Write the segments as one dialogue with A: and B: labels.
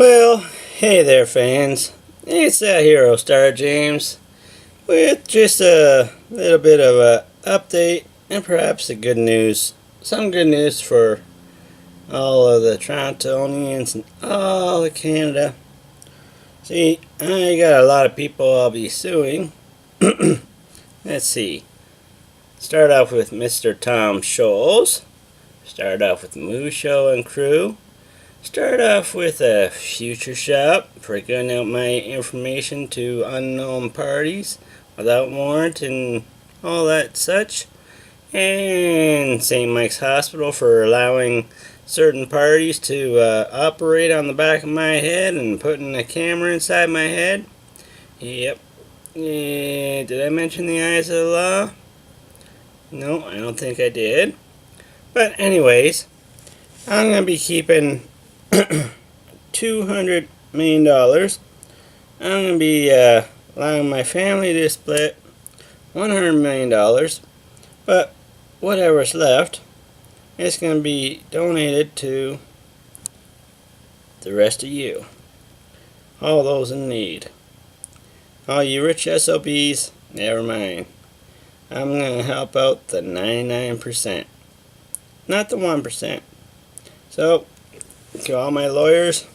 A: Well, hey there, fans. It's that Hero Star James with just a little bit of a update and perhaps some good news for all of the Torontonians and all of Canada. See, I got a lot of people I'll be suing. Let's see. Start off with Mr. Tom Scholes. Start off with Moo Show and crew. Start off with a future shop for giving out my information to unknown parties without warrant and all that such. And St. Mike's Hospital for allowing certain parties to operate on the back of my head and putting a camera inside my head. Yep. Yeah, did I mention the eyes of the law? No, I don't think I did. But anyways, I'm going to be keeping $200 million. I'm going to be allowing my family to split $100 million. But whatever's left is going to be donated to the rest of you. All those in need. All you rich SOBs, never mind. I'm going to help out the 99%. Not the 1%. So, to all my lawyers,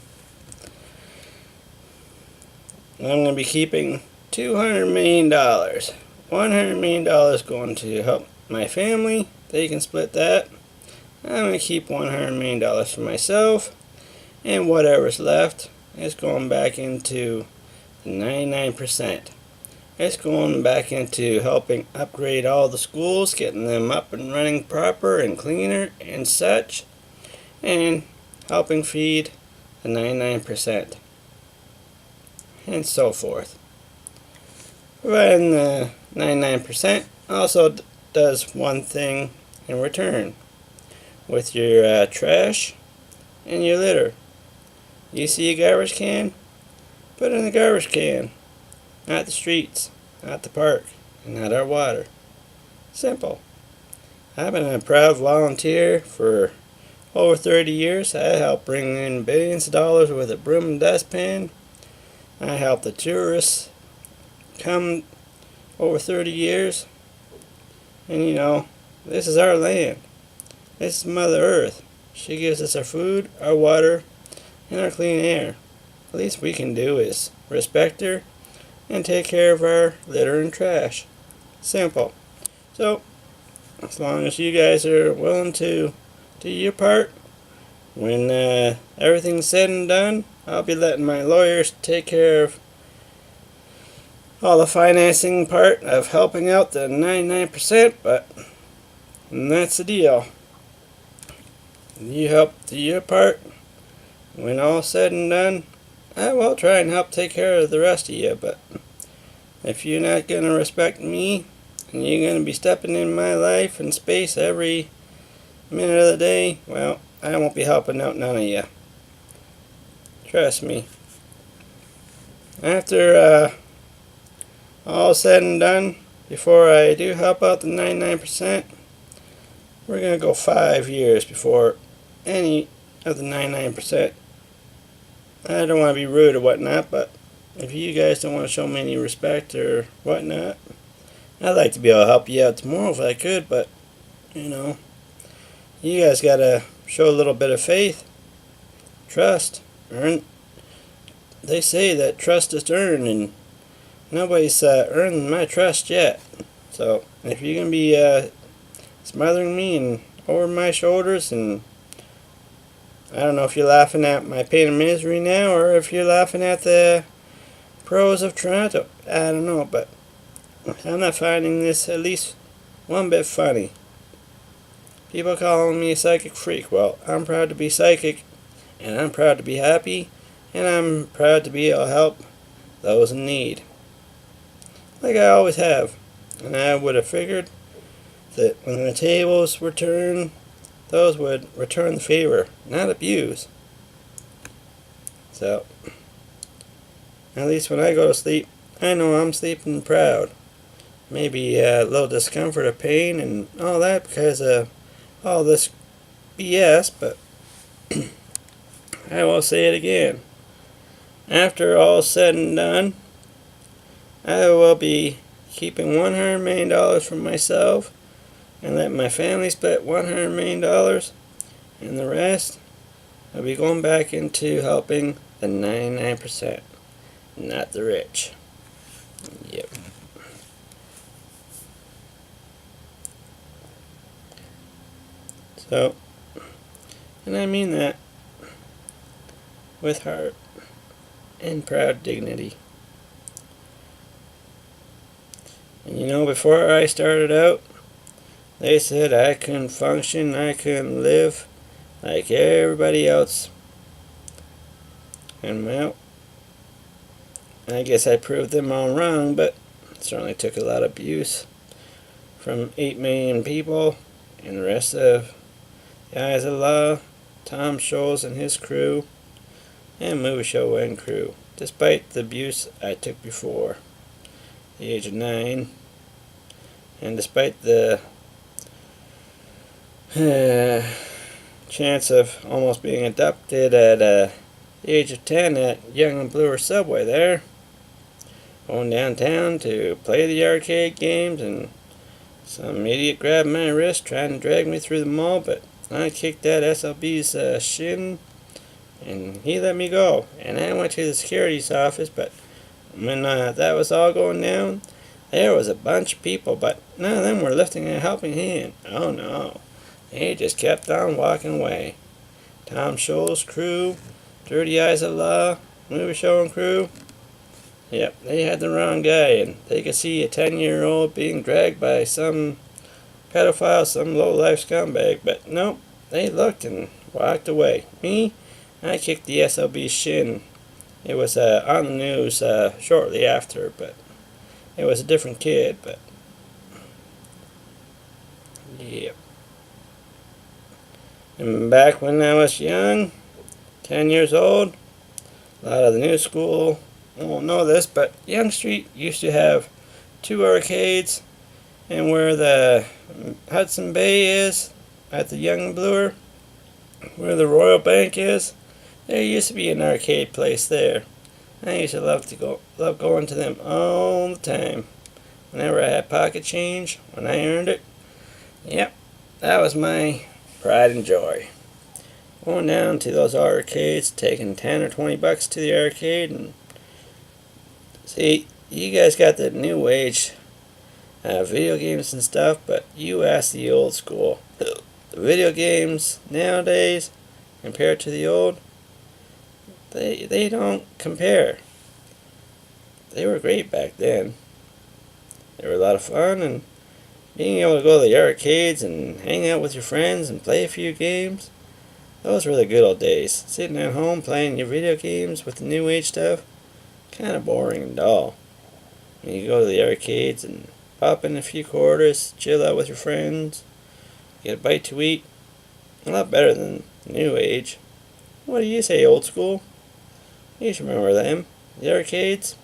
A: I'm going to be keeping $200 million. $100 million going to help my family. They can split that. I'm going to keep $100 million for myself. And whatever's left is going back into the 99%. It's going back into helping upgrade all the schools, getting them up and running proper and cleaner and such. And helping feed the 99%, and so forth. Providing the 99% also does one thing in return with your trash and your litter. You see a garbage can? Put it in the garbage can, not the streets, not the park, and not our water. Simple. I've been a proud volunteer for over 30 years. I helped bring in billions of dollars with a broom and dustpan. I helped the tourists come over 30 years. And you know, this is our land. This is Mother Earth. She gives us our food, our water, and our clean air. The least we can do is respect her and take care of our litter and trash. Simple. So, as long as you guys are willing to do your part, when everything's said and done, I'll be letting my lawyers take care of all the financing part of helping out the 99%, but that's the deal. You help do your part. When all's said and done, I will try and help take care of the rest of you, but if you're not going to respect me, and you're going to be stepping in my life and space every minute of the day, well, I won't be helping out none of you. Trust me. After all said and done, before I do help out the 99%, we're going to go 5 years before any of the 99%. I don't want to be rude or whatnot, but if you guys don't want to show me any respect or whatnot, I'd like to be able to help you out tomorrow if I could, but, you know, you guys got to show a little bit of faith, trust, They say that trust is earned, and nobody's earned my trust yet. So if you're going to be smothering me and over my shoulders, and I don't know if you're laughing at my pain and misery now, or if you're laughing at the pros of Toronto, I don't know, but I'm not finding this at least one bit funny. People calling me a psychic freak. Well, I'm proud to be psychic, and I'm proud to be happy, and I'm proud to be able to help those in need. Like I always have. And I would have figured that when the tables were turned, those would return the favor, not abuse. So, at least when I go to sleep, I know I'm sleeping proud. Maybe a little discomfort or pain and all that because of all this BS, but I will say it again. after all said and done, I will be keeping $100 million for myself and let my family split $100 million, and the rest I'll be going back into helping the 99%, not the rich. Yep. So, and I mean that with heart and proud dignity. And you know, before I started out, they said I couldn't function, I couldn't live like everybody else. And well, I guess I proved them all wrong, but it certainly took a lot of abuse from 8 million people and the rest of the Eyes of Law, Tom Scholes and his crew, and Movie Show and crew, despite the abuse I took before the age of 9, and despite the chance of almost being adopted at the age of 10 at Young and Bluer Subway there, going downtown to play the arcade games, and some idiot grabbed my wrist trying to drag me through the mall, but I kicked that SLB's shin and he let me go, and I went to the security's office. But when that was all going down, there was a bunch of people, but none of them were lifting a helping hand. Oh no, they just kept on walking away. Tom Scholes' crew, Dirty Eyes of Law, Movie Show and crew, yep, they had the wrong guy, and they could see a 10-year-old being dragged by some pedophile, some low-life scumbag, but nope, they looked and walked away. Me, I kicked the SLB's shin. It was on the news shortly after, but it was a different kid, but yep. And back when I was young, 10 years old, a lot of the new school won't know this, but Young Street used to have 2 arcades, and where the Hudson Bay is, at the Young and Bluer, where the Royal Bank is, there used to be an arcade place there. I used to love going to them all the time. Whenever I had pocket change, when I earned it, yep, that was my pride and joy. Going down to those arcades, taking 10 or 20 bucks to the arcade, and see, you guys got the new age video games and stuff, but you ask the old school. The video games nowadays, compared to the old, they don't compare. They were great back then. They were a lot of fun, and being able to go to the arcades and hang out with your friends and play a few games, those were the good old days. Sitting at home playing your video games with the new age stuff, kind of boring and dull. When you go to the arcades and pop in a few quarters, chill out with your friends, get a bite to eat, a lot better than new age. What do you say, old school? You should remember them. The arcades,